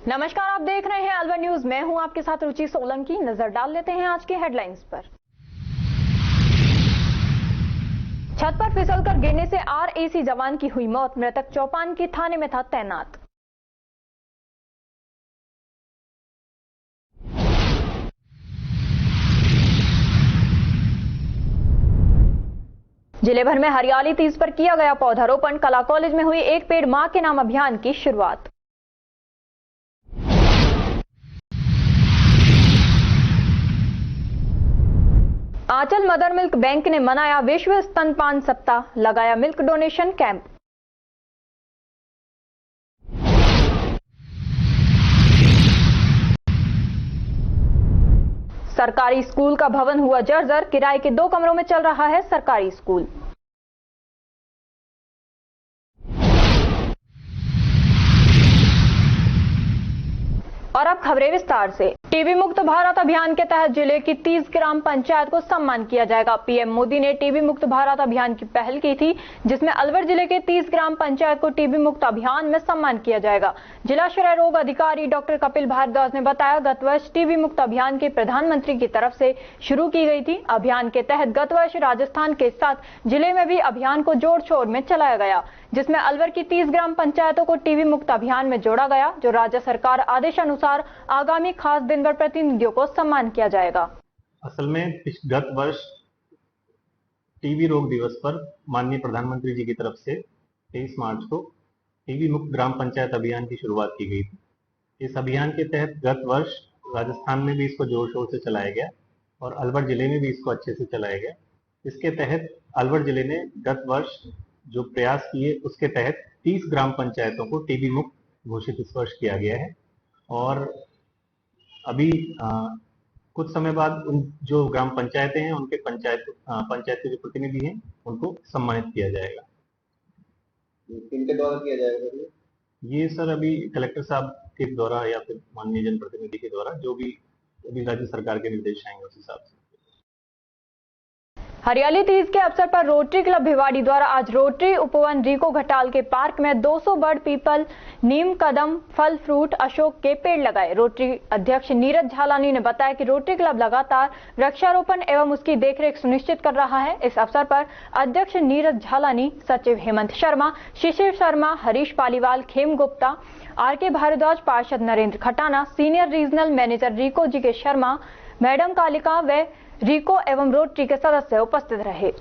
नमस्कार, आप देख रहे हैं अलवर न्यूज। मैं हूं आपके साथ रुचि सोलंकी। नजर डाल लेते हैं आज की हेडलाइंस पर। छत पर फिसलकर गिरने से आरएसी जवान की हुई मौत। मृतक चौपान की थाने में था तैनात। जिले भर में हरियाली तीज पर किया गया पौधारोपण। कला कॉलेज में हुई एक पेड़ मां के नाम अभियान की शुरुआत। आंचल मदर मिल्क बैंक ने मनाया विश्व स्तनपान सप्ताह। लगाया मिल्क डोनेशन कैंप। सरकारी स्कूल का भवन हुआ जर्जर। किराए के 2 कमरों में चल रहा है सरकारी स्कूल। और अब खबरें विस्तार से। टीबी मुक्त भारत अभियान के तहत जिले की 30 ग्राम पंचायत को सम्मान किया जाएगा। पीएम मोदी ने टीबी मुक्त भारत अभियान की पहल की थी, जिसमें अलवर जिले के 30 ग्राम पंचायत को टीबी मुक्त अभियान में सम्मान किया जाएगा। जिला क्षय रोग अधिकारी डॉक्टर कपिल भारद्वाज ने बताया, गत वर्ष टीबी मुक्त अभियान के प्रधानमंत्री की तरफ से शुरू की गई थी। अभियान के तहत गत वर्ष राजस्थान के साथ जिले में भी अभियान को जोड़ शोर में चलाया गया, जिसमें अलवर की 30 ग्राम पंचायतों को टीबी मुक्त अभियान में जोड़ा गया। जो राज्य सरकार आदेशानुसार आगामी खास दिन पर प्रतिनिधियों को सम्मान किया जाएगा। असल में गत वर्ष टीबी रोग दिवस पर माननीय प्रधानमंत्री जी की तरफ से 23 मार्च को टीबी मुक्त ग्राम पंचायत अभियान की शुरुआत की गई थी। इस अभियान के तहत गत वर्ष राजस्थान में भी इसको जोर शोर से चलाया गया और अलवर जिले में भी इसको अच्छे से चलाया गया। इसके तहत अलवर जिले ने गत वर्ष जो प्रयास किए उसके तहत 30 ग्राम पंचायतों को टीबी मुक्त घोषित इस वर्ष किया गया है। और अभी कुछ समय बाद उन जो ग्राम पंचायतें हैं उनके पंचायत के जो प्रतिनिधि हैं उनको सम्मानित किया जाएगा। किनके द्वारा किया जाएगा ये सर अभी कलेक्टर साहब के द्वारा या फिर माननीय जनप्रतिनिधि के द्वारा जो भी अभी राज्य सरकार के निर्देश आएंगे उस हिसाब से। हरियाली तीज के अवसर पर रोटरी क्लब भिवाड़ी द्वारा आज रोटरी उपवन रिको घटाल के पार्क में 200 बड़ पीपल, नीम, कदम, फल फ्रूट, अशोक के पेड़ लगाए। रोटरी अध्यक्ष नीरज झालानी ने बताया कि रोटरी क्लब लगातार वृक्षारोपण एवं उसकी देखरेख सुनिश्चित कर रहा है। इस अवसर पर अध्यक्ष नीरज झालानी, सचिव हेमंत शर्मा, शिशिर शर्मा, हरीश पालीवाल, खेम गुप्ता, आर.के. भारद्वाज, पार्षद Narendra Khatana, senior regional manager RIICO G K Sharma, madam Kalika व रिको एवं रोटरी के सदस्य उपस्थित रहे।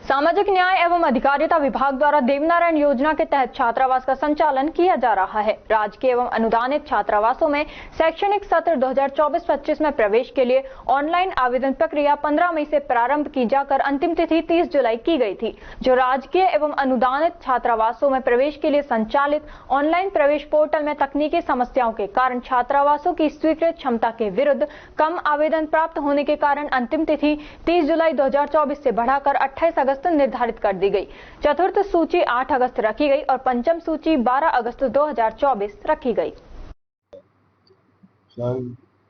सामाजिक न्याय एवं अधिकारिता विभाग द्वारा देवनारायण योजना के तहत छात्रावास का संचालन किया जा रहा है। राजकीय एवं अनुदानित छात्रावासों में शैक्षणिक सत्र 2024-25 में प्रवेश के लिए ऑनलाइन आवेदन प्रक्रिया 15 मई से प्रारंभ की जाकर अंतिम तिथि 30 जुलाई की गई थी। जो राजकीय एवं अनुदानित छात्रावासों में प्रवेश के लिए संचालित ऑनलाइन प्रवेश पोर्टल में तकनीकी समस्याओं के कारण छात्रावासों की स्वीकृत क्षमता के विरुद्ध कम आवेदन प्राप्त होने के कारण अंतिम तिथि 30 जुलाई 2024 से बढ़ाकर 28 अगस्त निर्धारित कर दी गई। चतुर्थ सूची 8 अगस्त रखी गई और पंचम सूची 12 अगस्त 2024 रखी गई।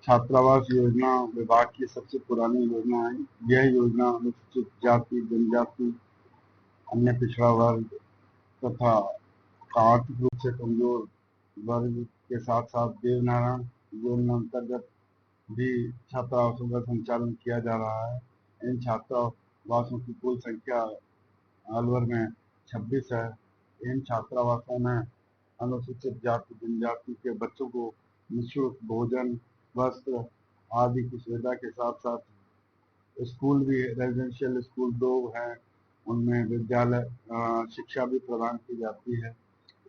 छात्रावास योजना विभाग की सबसे पुरानी योजना है। यह योजना अनुसूचित जाति, जनजाति, अन्य पिछड़ा वर्ग तथा आर्थिक रूप से कमजोर वर्ग के साथ साथ देवनारायण योजना अंतर्गत भी छात्रावासों का संचालन किया जा रहा है। इन छात्रावासों की कुल संख्या अलवर में 26 है। इन छात्रावासों में अनुसूचित जाति जनजाति के बच्चों को निःशुल्क भोजन, वस्त्र आदि की सुविधा के साथ साथ स्कूल भी, रेजिडेंशियल स्कूल 2 हैं, उनमें विद्यालय शिक्षा भी प्रदान की जाती है।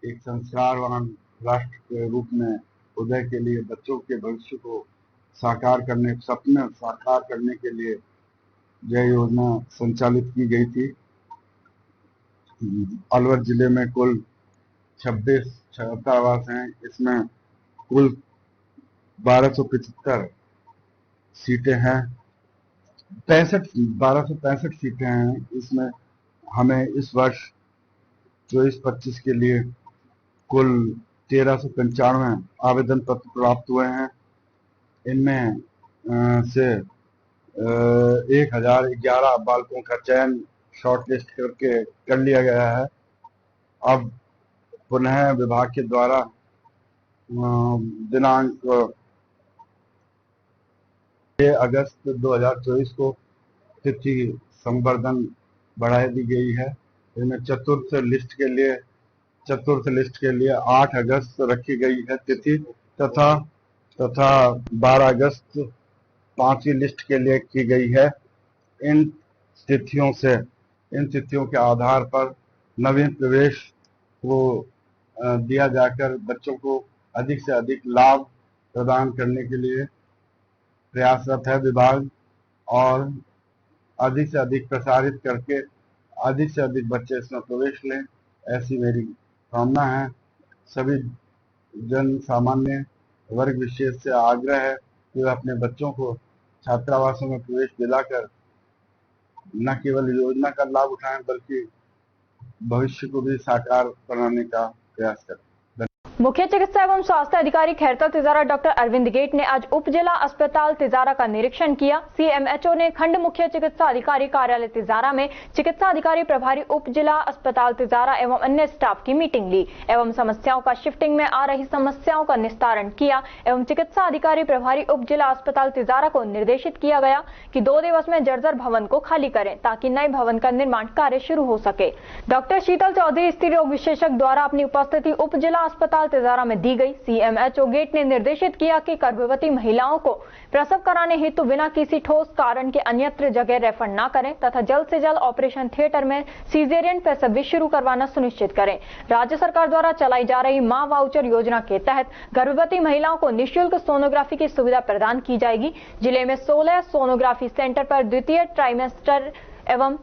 एक संस्कारवान राष्ट्र के रूप में उदय के लिए बच्चों के भविष्य को सपने साकार करने के लिए यह योजना संचालित की गई थी। अलवर जिले में कुल 26 छात्रावास हैं। इसमें कुल 1275 सीटें हैं, 1265 सीटें हैं। इसमें हमें इस वर्ष 24-25 के लिए कुल 1395 आवेदन पत्र प्राप्त हुए हैं। इनमें से 1011 बालकों का चयन शॉर्ट लिस्ट करके कर लिया गया है। अब पुनः विभाग के द्वारा दिनांक 6 अगस्त 2024 को तिथि संवर्धन बढ़ा दी गई है। इनमें चतुर्थ लिस्ट के लिए 8 अगस्त रखी गई है तिथि तथा 12 अगस्त 5वीं लिस्ट के लिए की गई है। इन तिथियों के आधार पर नवीन प्रवेश को दिया जाकर बच्चों को अधिक से अधिक लाभ प्रदान करने के लिए प्रयासरत है विभाग, और अधिक से अधिक प्रसारित करके अधिक से अधिक बच्चे इसमें प्रवेश लें, ऐसी मेरी कामना है। सभी जन सामान्य वर्ग विशेष से आग्रह है कि वे अपने बच्चों को छात्रावासों में प्रवेश दिलाकर न केवल योजना का लाभ उठाएं बल्कि भविष्य को भी साकार बनाने का प्रयास करें। मुख्य चिकित्सा एवं स्वास्थ्य अधिकारी खैरता तिजारा डॉक्टर अरविंद गेट ने आज उप जिला अस्पताल तिजारा का निरीक्षण किया। सीएमएचओ ने खंड मुख्य चिकित्सा अधिकारी कार्यालय तिजारा में चिकित्सा अधिकारी प्रभारी उप जिला अस्पताल तिजारा एवं अन्य स्टाफ की मीटिंग ली एवं समस्याओं का शिफ्टिंग में आ रही समस्याओं का निस्तारण किया एवं चिकित्सा अधिकारी प्रभारी उप जिला अस्पताल तिजारा को निर्देशित किया गया कि 2 दिवस में जर्जर भवन को खाली करें ताकि नए भवन का निर्माण कार्य शुरू हो सके। डॉक्टर शीतल चौधरी स्त्री रोग विशेषज्ञ द्वारा अपनी उपस्थिति उप जिला अस्पताल तिजारा में दी गई। सीएमएचओ गेट ने निर्देशित किया कि गर्भवती महिलाओं को प्रसव कराने हेतु बिना किसी ठोस कारण के अन्यत्र जगह रेफर न करें तथा जल्द से जल्द ऑपरेशन थिएटर में सीजेरियन प्रसव भी शुरू करवाना सुनिश्चित करें। राज्य सरकार द्वारा चलाई जा रही मां वाउचर योजना के तहत गर्भवती महिलाओं को निःशुल्क सोनोग्राफी की सुविधा प्रदान की जाएगी। जिले में 16 सोनोग्राफी सेंटर पर द्वितीय ट्राइमेस्टर एवं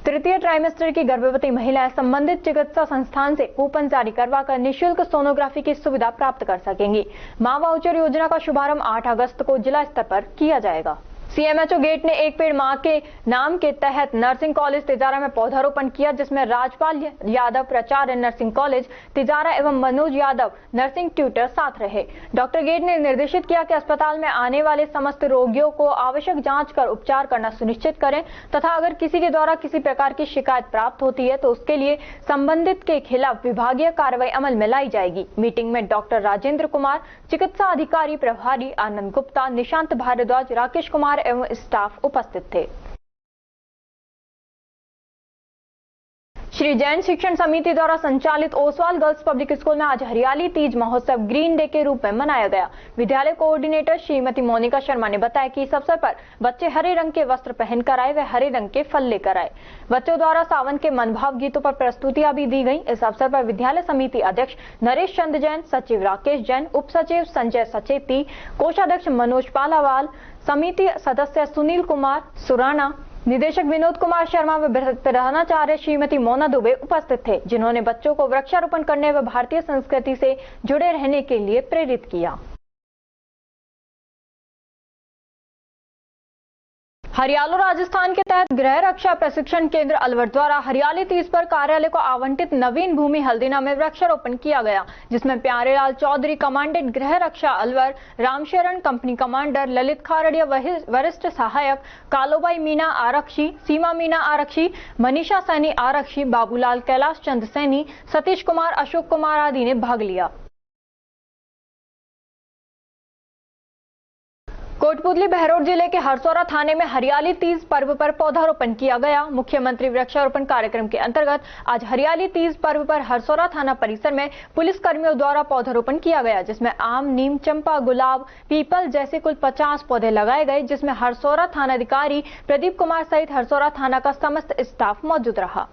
तृतीय ट्राइमेस्टर की गर्भवती महिलाएं संबंधित चिकित्सा संस्थान से कूपन जारी करवाकर निःशुल्क सोनोग्राफी की सुविधा प्राप्त कर सकेंगी। मां वाउचर योजना का शुभारंभ 8 अगस्त को जिला स्तर पर किया जाएगा। सीएमएचओ गेट ने एक पेड़ मां के नाम के तहत नर्सिंग कॉलेज तिजारा में पौधारोपण किया, जिसमें राजपाल यादव प्राचार्य नर्सिंग कॉलेज तिजारा एवं मनोज यादव नर्सिंग ट्यूटर साथ रहे। डॉक्टर गेट ने निर्देशित किया कि अस्पताल में आने वाले समस्त रोगियों को आवश्यक जांच कर उपचार करना सुनिश्चित करें तथा अगर किसी के द्वारा किसी प्रकार की शिकायत प्राप्त होती है तो उसके लिए संबंधित के खिलाफ विभागीय कार्रवाई अमल में लाई जाएगी। मीटिंग में डॉक्टर राजेंद्र कुमार, चिकित्सा अधिकारी प्रभारी आनंद गुप्ता, निशांत भारद्वाज, राकेश कुमार एवं स्टाफ उपस्थित थे। श्री जैन शिक्षण समिति द्वारा संचालित ओसवाल गर्ल्स पब्लिक स्कूल में आज हरियाली तीज महोत्सव ग्रीन डे के रूप में मनाया गया। विद्यालय कोऑर्डिनेटर श्रीमती मोनिका शर्मा ने बताया कि इस अवसर पर बच्चे हरे रंग के वस्त्र पहनकर आए व हरे रंग के फल लेकर आए। बच्चों द्वारा सावन के मनभाव गीतों पर प्रस्तुतियां भी दी गई। इस अवसर पर विद्यालय समिति अध्यक्ष नरेश चंद्र जैन, सचिव राकेश जैन, उप सचिव संजय सचेती, कोषाध्यक्ष मनोज पालावाल, समिति सदस्य सुनील कुमार सुराना, निदेशक विनोद कुमार शर्मा व प्रधानाचार्य श्रीमती मोना दुबे उपस्थित थे, जिन्होंने बच्चों को वृक्षारोपण करने व भारतीय संस्कृति से जुड़े रहने के लिए प्रेरित किया। हरियाणा राजस्थान के तहत गृह रक्षा प्रशिक्षण केंद्र अलवर द्वारा हरियाली तीज पर कार्यालय को आवंटित नवीन भूमि हल्दीना में वृक्षारोपण किया गया, जिसमें प्यारेलाल चौधरी कमांडेंट गृह रक्षा अलवर, रामशरण कंपनी कमांडर, ललित खारड़िया वरिष्ठ सहायक, कालोबाई मीना आरक्षी, सीमा मीना आरक्षी, मनीषा सैनी आरक्षी, बाबूलाल कैलाश चंद सैनी, सतीश कुमार, अशोक कुमार आदि ने भाग लिया। कोटपुतली बहरोड जिले के हरसौरा थाने में हरियाली तीज पर्व पर पौधारोपण किया गया। मुख्यमंत्री वृक्षारोपण कार्यक्रम के अंतर्गत आज हरियाली तीज पर्व पर हरसौरा थाना परिसर में पुलिस कर्मियों द्वारा पौधारोपण किया गया, जिसमें आम, नीम, चंपा, गुलाब, पीपल जैसे कुल 50 पौधे लगाए गए, जिसमें हरसौरा थानाधिकारी प्रदीप कुमार सहित हरसौरा थाना का समस्त स्टाफ मौजूद रहा।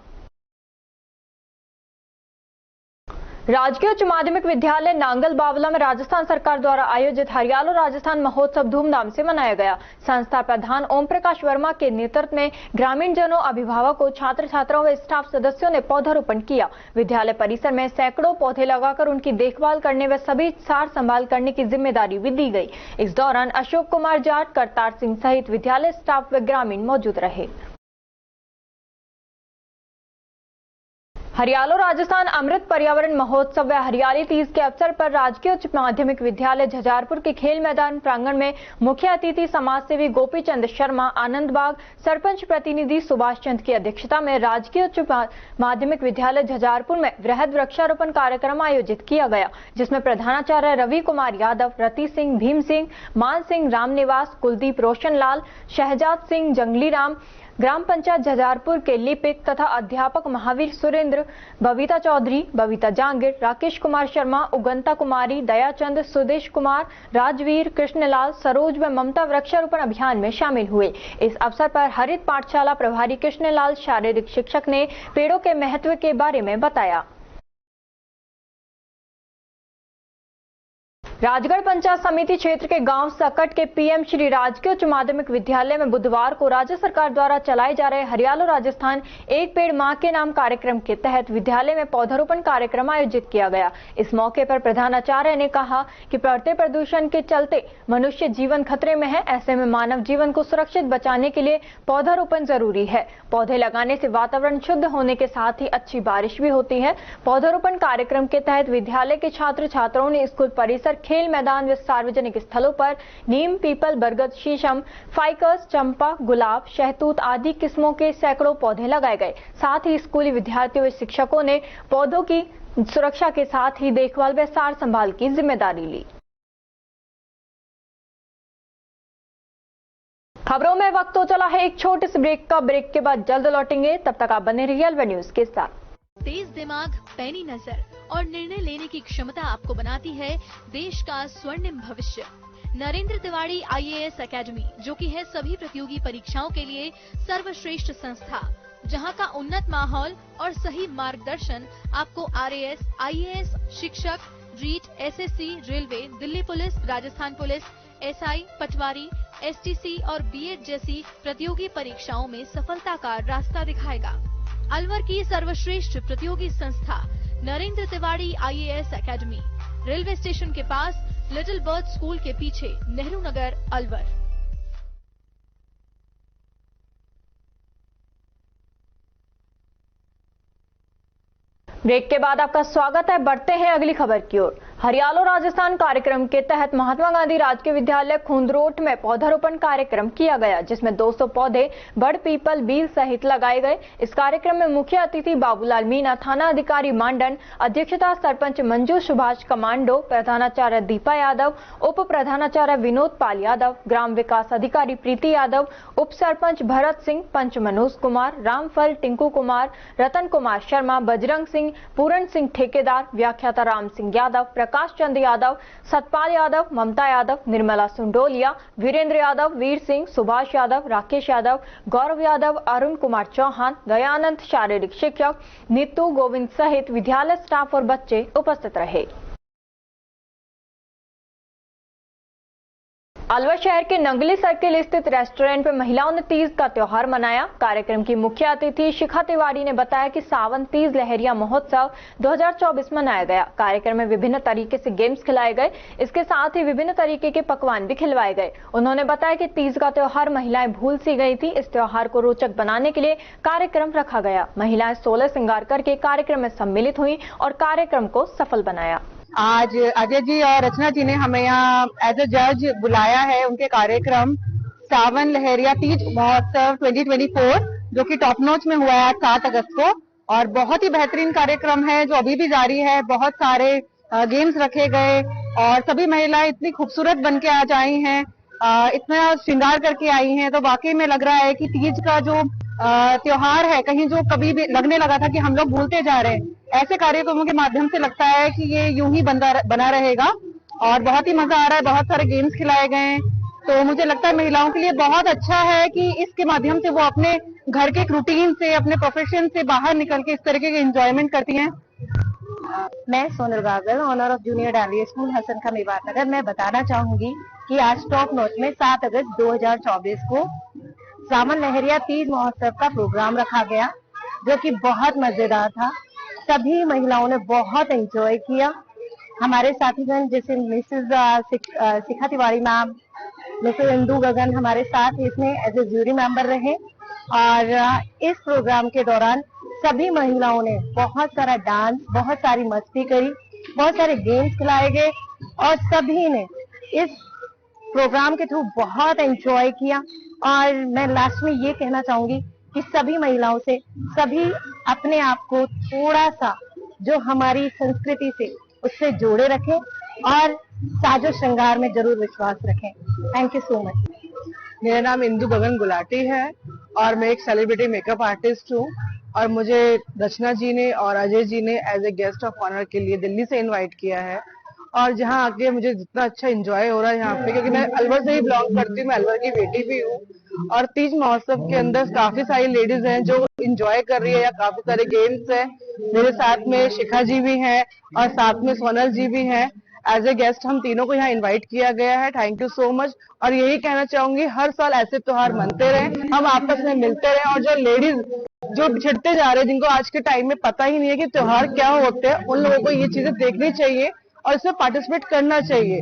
राजकीय उच्च माध्यमिक विद्यालय नांगल बावला में राजस्थान सरकार द्वारा आयोजित हरियाणा राजस्थान महोत्सव धूमधाम से मनाया गया। संस्था प्रधान ओम प्रकाश वर्मा के नेतृत्व में ग्रामीण जनों, अभिभावकों, छात्र छात्राओं व स्टाफ सदस्यों ने पौधारोपण किया। विद्यालय परिसर में सैकड़ों पौधे लगाकर उनकी देखभाल करने व सभी सार संभाल करने की जिम्मेदारी भी दी गई। इस दौरान अशोक कुमार जाट, करतार सिंह सहित विद्यालय स्टाफ व ग्रामीण मौजूद रहे। हरियालो राजस्थान अमृत पर्यावरण महोत्सव व हरियाली तीज के अवसर पर राजकीय उच्च माध्यमिक विद्यालय झजारपुर के खेल मैदान प्रांगण में मुख्य अतिथि समाज सेवी गोपी चंद शर्मा, आनंद बाग सरपंच प्रतिनिधि सुभाष चंद की अध्यक्षता में राजकीय उच्च माध्यमिक विद्यालय झजारपुर में वृहद वृक्षारोपण कार्यक्रम आयोजित किया गया, जिसमें प्रधानाचार्य रवि कुमार यादव, रति सिंह, भीम सिंह, मान सिंह, रामनिवास, कुलदीप, रोशन लाल, शहजाद सिंह, जंगली राम, ग्राम पंचायत झजारपुर के लिपिक तथा अध्यापक महावीर सुरेंद्र, बबीता चौधरी, बबीता जांगिर, राकेश कुमार शर्मा, उगंता कुमारी, दयाचंद, सुदेश कुमार, राजवीर, कृष्णलाल, सरोज व ममता वृक्षारोपण अभियान में शामिल हुए। इस अवसर पर हरित पाठशाला प्रभारी कृष्णलाल, शारीरिक शिक्षक ने पेड़ों के महत्व के बारे में बताया। राजगढ़ पंचायत समिति क्षेत्र के गांव सकट के पीएम श्री राजकीय उच्च माध्यमिक विद्यालय में बुधवार को राज्य सरकार द्वारा चलाए जा रहे हरियालो राजस्थान एक पेड़ मां के नाम कार्यक्रम के तहत विद्यालय में पौधारोपण कार्यक्रम आयोजित किया गया। इस मौके पर प्रधानाचार्य ने कहा कि बढ़ते प्रदूषण के चलते मनुष्य जीवन खतरे में है। ऐसे में मानव जीवन को सुरक्षित बचाने के लिए पौधारोपण जरूरी है। पौधे लगाने से वातावरण शुद्ध होने के साथ ही अच्छी बारिश भी होती है। पौधारोपण कार्यक्रम के तहत विद्यालय के छात्र छात्राओं ने स्कूल परिसर, खेल मैदान व सार्वजनिक स्थलों पर नीम, पीपल, बरगद, शीशम, फाइकस, चंपा, गुलाब, शहतूत आदि किस्मों के सैकड़ों पौधे लगाए गए। साथ ही स्कूली विद्यार्थियों व शिक्षकों ने पौधों की सुरक्षा के साथ ही देखभाल व सार संभाल की जिम्मेदारी ली। खबरों में वक्त हो चला है एक छोटे से ब्रेक का। ब्रेक के बाद जल्द लौटेंगे, तब तक आप बने रहिए अलवर न्यूज के साथ। तेज दिमाग, पैनी नजर और निर्णय लेने की क्षमता आपको बनाती है देश का स्वर्णिम भविष्य। नरेंद्र तिवारी IAS एकेडमी, जो कि है सभी प्रतियोगी परीक्षाओं के लिए सर्वश्रेष्ठ संस्था, जहां का उन्नत माहौल और सही मार्गदर्शन आपको RAS, IAS, शिक्षक, REET, SSC, railway, Delhi police, Rajasthan police, SI, patwari, STC और B.Ed जैसी प्रतियोगी परीक्षाओं में सफलता का रास्ता दिखाएगा। अलवर की सर्वश्रेष्ठ प्रतियोगी संस्था Narendra Tiwari IAS academy, railway station के पास, लिटिल बर्ड स्कूल के पीछे, नेहरू नगर, अलवर। ब्रेक के बाद आपका स्वागत है। बढ़ते हैं अगली खबर की ओर। हरियालो राजस्थान कार्यक्रम के तहत महात्मा गांधी राजकीय विद्यालय खूंदरोट में पौधारोपण कार्यक्रम किया गया, जिसमें 200 पौधे बड़, पीपल, बील सहित लगाए गए। इस कार्यक्रम में मुख्य अतिथि बाबूलाल मीणा, थाना अधिकारी मांडन, अध्यक्षता सरपंच मंजू सुभाष कमांडो, प्रधानाचार्य दीपा यादव, उप प्रधानाचार्य विनोद पाल यादव, ग्राम विकास अधिकारी प्रीति यादव, उप सरपंच भरत सिंह, पंच मनोज कुमार, रामफल, टिंकू कुमार, रतन कुमार शर्मा, बजरंग सिंह, पूरण सिंह ठेकेदार, व्याख्याता राम सिंह यादव, प्रकाश चंद यादव, सतपाल यादव, ममता यादव, निर्मला सुंडोलिया, वीरेंद्र यादव, वीर सिंह, सुभाष यादव, राकेश यादव, गौरव यादव, अरुण कुमार चौहान, दयानंद, शारीरिक शिक्षक, नीतू, गोविंद सहित विद्यालय स्टाफ और बच्चे उपस्थित रहे। अलवर शहर के नंगली सर्किल स्थित रेस्टोरेंट में महिलाओं ने तीज का त्योहार मनाया। कार्यक्रम की मुख्य अतिथि शिखा तिवारी ने बताया कि सावन तीज लहरिया महोत्सव 2024 मनाया गया। कार्यक्रम में विभिन्न तरीके से गेम्स खिलाए गए, इसके साथ ही विभिन्न तरीके के पकवान भी खिलवाए गए। उन्होंने बताया कि तीज का त्योहार महिलाएं भूल सी गई थी। इस त्योहार को रोचक बनाने के लिए कार्यक्रम रखा गया। महिलाएं 16 श्रृंगार करके कार्यक्रम में सम्मिलित हुई और कार्यक्रम को सफल बनाया। आज अजय जी और रचना जी ने हमें यहाँ एज ए जज बुलाया है उनके कार्यक्रम सावन लहरिया तीज महोत्सव 2024, जो कि टॉप नॉच में हुआ है 7 अगस्त को, और बहुत ही बेहतरीन कार्यक्रम है जो अभी भी जारी है। बहुत सारे गेम्स रखे गए और सभी महिलाएं इतनी खूबसूरत बन के आज आई हैं, इतना श्रृंगार करके आई हैं, तो वाकई में लग रहा है कि तीज का जो त्योहार है, कहीं जो कभी भी लगने लगा था कि हम लोग भूलते जा रहे हैं, ऐसे कार्यक्रमों के माध्यम से लगता है कि ये यूं ही बना रहेगा। और बहुत ही मजा आ रहा है, बहुत सारे गेम्स खिलाए गए हैं, तो मुझे लगता है महिलाओं के लिए बहुत अच्छा है कि इसके माध्यम से वो अपने घर के रूटीन से, अपने प्रोफेशन से बाहर निकल के इस तरीके के एंजॉयमेंट करती हैं। मैं सोनल गागल, ऑनर ऑफ जूनियर डालिया स्कूल हसन का मेवात नगर। मैं बताना चाहूंगी कि आज टॉप नॉच में 7 अगस्त 2024 को सावन लहरिया तीज महोत्सव का प्रोग्राम रखा गया, जो कि बहुत मजेदार था। सभी महिलाओं ने बहुत एंजॉय किया। हमारे साथीगण जैसे मिसेज शिखा तिवारी मैम, मिसेज इंदू गगन हमारे साथ इसमें एज ए ज्यूरी मेंबर रहे। और इस प्रोग्राम के दौरान सभी महिलाओं ने बहुत सारा डांस, बहुत सारी मस्ती करी, बहुत सारे गेम्स खिलाए गए और सभी ने इस प्रोग्राम के थ्रू बहुत एंजॉय किया। और मैं लास्ट में ये कहना चाहूंगी कि सभी महिलाओं से सभी अपने आप को थोड़ा सा जो हमारी संस्कृति से उससे जोड़े रखें और साजो श्रृंगार में जरूर विश्वास रखें। Thank you so much. मेरा नाम इंदु गगन गुलाटी है और मैं एक सेलिब्रिटी मेकअप आर्टिस्ट हूँ और मुझे रचना जी ने और अजय जी ने as a guest of honour के लिए दिल्ली से इनवाइट किया है। और जहाँ आके मुझे जितना अच्छा एंजॉय हो रहा है यहाँ पे, क्योंकि मैं अलवर से ही बिलोंग करती हूँ, मैं अलवर की बेटी भी हूँ और तीज महोत्सव के अंदर काफी सारी लेडीज हैं जो एंजॉय कर रही है या काफी सारे गेम्स हैं। मेरे साथ में शिखा जी भी हैं और साथ में सोनल जी भी हैं। एज ए गेस्ट हम तीनों को यहाँ इनवाइट किया गया है। Thank you so much. और यही कहना चाहूंगी, हर साल ऐसे त्योहार मनते रहे, हम आपस में मिलते रहे और जो लेडीज जो बिछड़ते जा रहे हैं, जिनको आज के टाइम में पता ही नहीं है कि त्योहार क्या होते हैं, उन लोगों को ये चीजें देखनी चाहिए और इसमें पार्टिसिपेट करना चाहिए।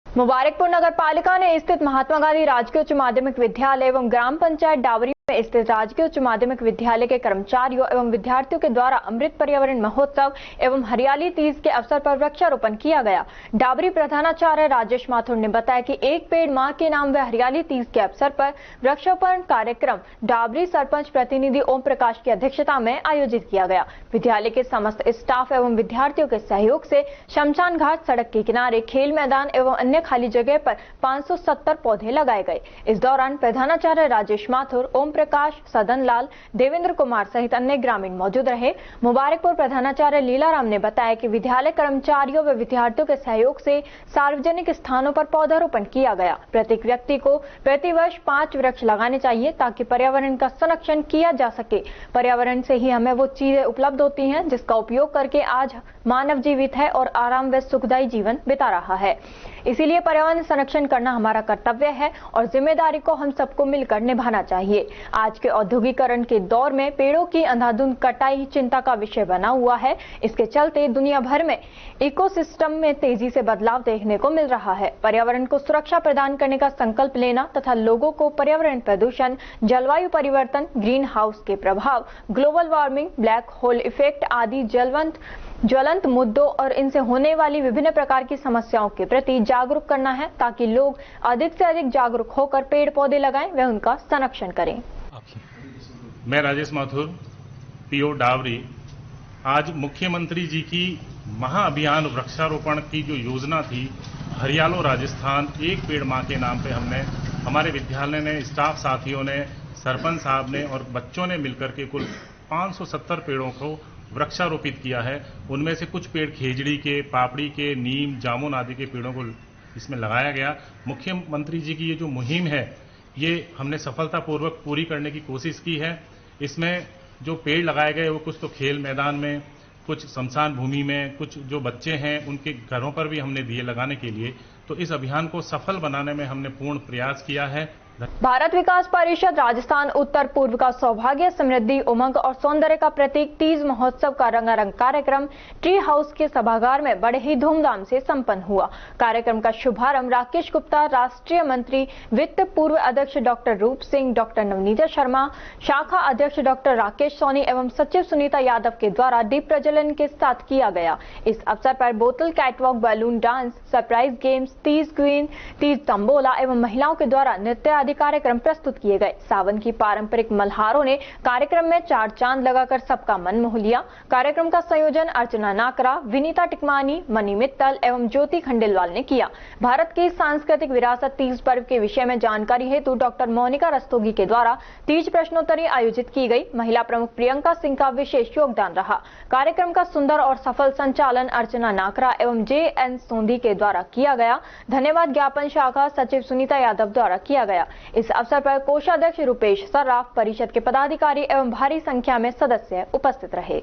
मुबारकपुर नगर पालिका ने स्थित महात्मा गांधी राजकीय उच्च माध्यमिक विद्यालय एवं ग्राम पंचायत डावरी में स्थित राजकीय उच्च माध्यमिक विद्यालय के कर्मचारियों एवं विद्यार्थियों के द्वारा अमृत पर्यावरण महोत्सव एवं हरियाली तीज के अवसर पर वृक्षारोपण किया गया। डावरी प्रधानाचार्य राजेश माथुर ने बताया कि एक पेड़ मां के नाम व हरियाली तीज के अवसर पर वृक्षारोपण कार्यक्रम डावरी सरपंच प्रतिनिधि ओम प्रकाश की अध्यक्षता में आयोजित किया गया। विद्यालय के समस्त स्टाफ एवं विद्यार्थियों के सहयोग से शमशान घाट, सड़क के किनारे, खेल मैदान एवं अन्य खाली जगह पर 570 पौधे लगाए गए। इस दौरान प्रधानाचार्य राजेश माथुर, ओम प्रकाश, सदन लाल, देवेंद्र कुमार सहित अन्य ग्रामीण मौजूद रहे। मुबारकपुर प्रधानाचार्य लीलाराम ने बताया कि विद्यालय कर्मचारियों व विद्यार्थियों के सहयोग से सार्वजनिक स्थानों पर पौधारोपण किया गया। प्रत्येक व्यक्ति को प्रतिवर्ष 5 वृक्ष लगाने चाहिए ताकि पर्यावरण का संरक्षण किया जा सके। पर्यावरण से ही हमें वो चीजें उपलब्ध होती हैं जिसका उपयोग करके आज मानव जीवित है और आराम व सुखदायी जीवन बिता रहा है। इसीलिए पर्यावरण संरक्षण करना हमारा कर्तव्य है और जिम्मेदारी को हम सबको मिलकर निभाना चाहिए। आज के औद्योगिकरण के दौर में पेड़ों की अंधाधुंध कटाई चिंता का विषय बना हुआ है। इसके चलते दुनिया भर में इकोसिस्टम में तेजी से बदलाव देखने को मिल रहा है। पर्यावरण को सुरक्षा प्रदान करने का संकल्प लेना तथा लोगों को पर्यावरण प्रदूषण, जलवायु परिवर्तन, ग्रीन हाउस के प्रभाव, global warming, black hole effect आदि ज्वलंत मुद्दों और इनसे होने वाली विभिन्न प्रकार की समस्याओं के प्रति जागरूक करना है ताकि लोग अधिक से अधिक जागरूक होकर पेड़ पौधे लगाएं व उनका संरक्षण करें। मैं राजेश माथुर, पीओ डावरी, आज मुख्यमंत्री जी की महाअभियान वृक्षारोपण की जो योजना थी, हरियालो राजस्थान एक पेड़ मां के नाम पे हमने हमारे विद्यालय ने, स्टाफ साथियों ने, सरपंच साहब ने और बच्चों ने मिलकर के कुल 570 पेड़ों को वृक्षारोपित किया है। उनमें से कुछ पेड़ खेजड़ी के, पापड़ी के, नीम, जामुन आदि के पेड़ों को इसमें लगाया गया। मुख्यमंत्री जी की ये जो मुहिम है, ये हमने सफलतापूर्वक पूरी करने की कोशिश की है। इसमें जो पेड़ लगाए गए वो कुछ तो खेल मैदान में, कुछ शमशान भूमि में, कुछ जो बच्चे हैं उनके घरों पर भी हमने दिए लगाने के लिए। तो इस अभियान को सफल बनाने में हमने पूर्ण प्रयास किया है। भारत विकास परिषद राजस्थान उत्तर पूर्व का सौभाग्य, समृद्धि, उमंग और सौंदर्य का प्रतीक तीज महोत्सव का रंगारंग कार्यक्रम ट्री हाउस के सभागार में बड़े ही धूमधाम से संपन्न हुआ। कार्यक्रम का शुभारंभ राकेश गुप्ता, राष्ट्रीय मंत्री, वित्त पूर्व अध्यक्ष डॉक्टर रूप सिंह, डॉक्टर नवनीता शर्मा, शाखा अध्यक्ष डॉक्टर राकेश सोनी एवं सचिव सुनीता यादव के द्वारा दीप प्रज्वलन के साथ किया गया। इस अवसर पर बोतल catwalk, balloon dance, surprise games, Teej queen, Teej tambola एवं महिलाओं के द्वारा नृत्य आदि कार्यक्रम प्रस्तुत किए गए। सावन की पारंपरिक मल्हारों ने कार्यक्रम में 4 चांद लगाकर सबका मन मोह लिया। कार्यक्रम का संयोजन अर्चना नाकरा, विनीता टिकमानी, मनी मित्तल एवं ज्योति खंडेलवाल ने किया। भारत की सांस्कृतिक विरासत तीज पर्व के विषय में जानकारी हेतु डॉक्टर मोनिका रस्तोगी के द्वारा तीज प्रश्नोत्तरी आयोजित की गई। महिला प्रमुख प्रियंका सिंह का विशेष योगदान रहा। कार्यक्रम का सुंदर और सफल संचालन अर्चना नाकरा एवं JN सोंधी के द्वारा किया गया। धन्यवाद ज्ञापन शाखा सचिव सुनीता यादव द्वारा किया गया। इस अवसर पर कोषाध्यक्ष रुपेश सर्राफ, परिषद के पदाधिकारी एवं भारी संख्या में सदस्य उपस्थित रहे।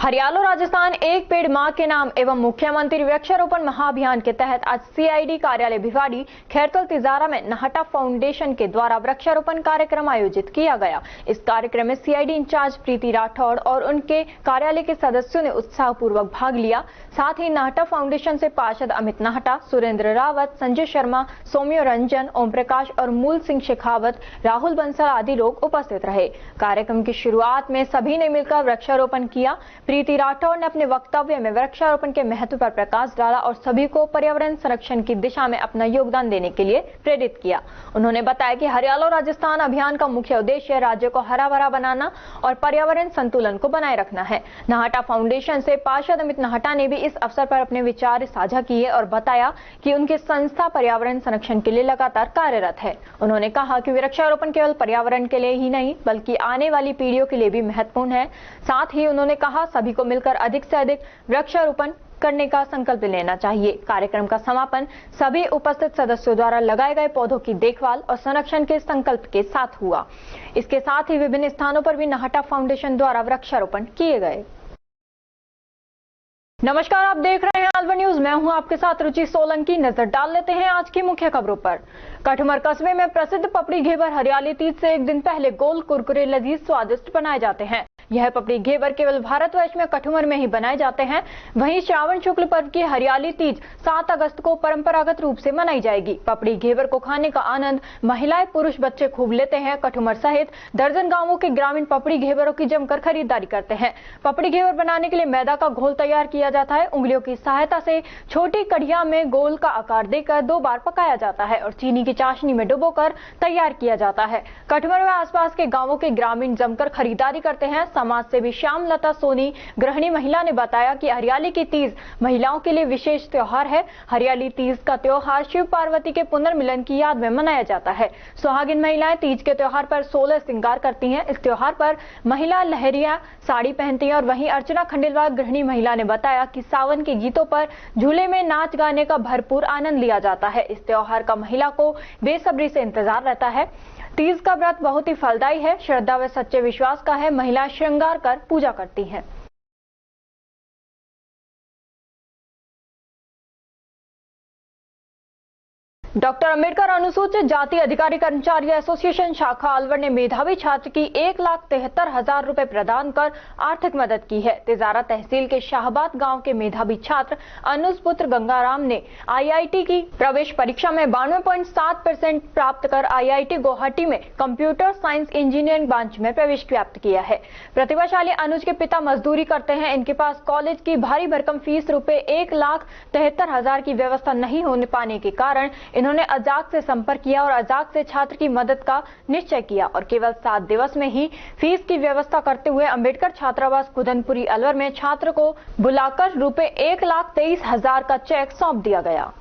हरियाणा राजस्थान एक पेड़ मां के नाम एवं मुख्यमंत्री वृक्षारोपण महाअभियान के तहत आज सीआईडी कार्यालय भिवाड़ी खैरतल तिजारा में नाहटा फाउंडेशन के द्वारा वृक्षारोपण कार्यक्रम आयोजित किया गया। इस कार्यक्रम में सीआईडी इंचार्ज प्रीति राठौड़ और उनके कार्यालय के सदस्यों ने उत्साहपूर्वक भाग लिया। साथ ही नाहटा फाउंडेशन से पार्षद अमित नाहटा, सुरेंद्र रावत, संजय शर्मा, सौम्य रंजन, ओम प्रकाश और मूल सिंह शेखावत, राहुल बंसल आदि लोग उपस्थित रहे। कार्यक्रम की शुरुआत में सभी ने मिलकर वृक्षारोपण किया। प्रीति राठौड़ ने अपने वक्तव्य में वृक्षारोपण के महत्व पर प्रकाश डाला और सभी को पर्यावरण संरक्षण की दिशा में अपना योगदान देने के लिए प्रेरित किया। उन्होंने बताया कि हरियाणा राजस्थान अभियान का मुख्य उद्देश्य राज्य को हरा भरा बनाना और पर्यावरण संतुलन को बनाए रखना है। नाहटा फाउंडेशन से पार्षद अमित नाहटा ने भी इस अवसर पर अपने विचार साझा किए और बताया कि उनकी संस्था पर्यावरण संरक्षण के लिए लगातार कार्यरत है। उन्होंने कहा कि वृक्षारोपण केवल पर्यावरण के लिए ही नहीं बल्कि आने वाली पीढ़ियों के लिए भी महत्वपूर्ण है। साथ ही उन्होंने कहा सभी को मिलकर अधिक से अधिक वृक्षारोपण करने का संकल्प लेना चाहिए। कार्यक्रम का समापन सभी उपस्थित सदस्यों द्वारा लगाए गए पौधों की देखभाल और संरक्षण के संकल्प के साथ हुआ। इसके साथ ही विभिन्न स्थानों पर भी नाहटा फाउंडेशन द्वारा वृक्षारोपण किए गए। नमस्कार, आप देख रहे हैं अलवर न्यूज। मैं हूं आपके साथ रुचि सोलंकी। नजर डाल लेते हैं आज की मुख्य खबरों पर। कठुमर कस्बे में प्रसिद्ध पपड़ी घेवर हरियाली तीज से एक दिन पहले गोल कुरकुरे लजीज स्वादिष्ट बनाए जाते हैं। यह पपड़ी घेवर केवल भारतवर्ष में कठुमर में ही बनाए जाते हैं। वहीं श्रावण शुक्ल पर्व की हरियाली तीज 7 अगस्त को परंपरागत रूप से मनाई जाएगी। पपड़ी घेवर को खाने का आनंद महिलाएं, पुरुष, बच्चे खूब लेते हैं। कठुमर सहित दर्जन गांवों के ग्रामीण पपड़ी घेवरों की जमकर खरीदारी करते हैं। पपड़ी घेवर बनाने के लिए मैदा का घोल तैयार किया जाता है। उंगलियों की सहायता से छोटी कढ़िया में गोल का आकार देकर 2 बार पकाया जाता है और चीनी की चाशनी में डुबोकर तैयार किया जाता है। कठुमर व आसपास के गांवों के ग्रामीण जमकर खरीदारी करते हैं। समाज सेवी श्यामलता सोनी, गृहिणी महिला, ने बताया कि हरियाली की तीज महिलाओं के लिए विशेष त्योहार है। हरियाली तीज का त्योहार शिव पार्वती के पुनर्मिलन की याद में मनाया जाता है। सुहागिन महिलाएं तीज के त्योहार पर 16 श्रृंगार करती हैं। इस त्योहार पर महिला लहरिया साड़ी पहनती हैं और वहीं अर्चना खंडेलवाल, गृहिणी महिला, ने बताया कि सावन के गीतों पर झूले में नाच गाने का भरपूर आनंद लिया जाता है। इस त्योहार का महिला को बेसब्री से इंतजार रहता है। तीज का व्रत बहुत ही फलदायी है। श्रद्धा व सच्चे विश्वास का है। महिलाएं श्रृंगार कर पूजा करती हैं। डॉक्टर अंबेडकर अनुसूचित जाति अधिकारी कर्मचारी एसोसिएशन शाखा अलवर ने मेधावी छात्र की 1,73,000 रुपए प्रदान कर आर्थिक मदद की है। तिजारा तहसील के शाहबाद गांव के मेधावी छात्र अनुज पुत्र गंगाराम ने आईआईटी की प्रवेश परीक्षा में 92.7% प्राप्त कर आईआईटी गुवाहाटी में कंप्यूटर साइंस इंजीनियरिंग ब्रांच में प्रवेश प्राप्त किया है। प्रतिभाशाली अनुज के पिता मजदूरी करते हैं। इनके पास कॉलेज की भारी भरकम फीस रुपए 1,73,000 की व्यवस्था नहीं होने पाने के कारण इन्होंने अजाक से संपर्क किया और अजाक से छात्र की मदद का निश्चय किया और केवल 7 दिवस में ही फीस की व्यवस्था करते हुए अंबेडकर छात्रावास कुदनपुरी अलवर में छात्र को बुलाकर रुपए 1,23,000 का चेक सौंप दिया गया।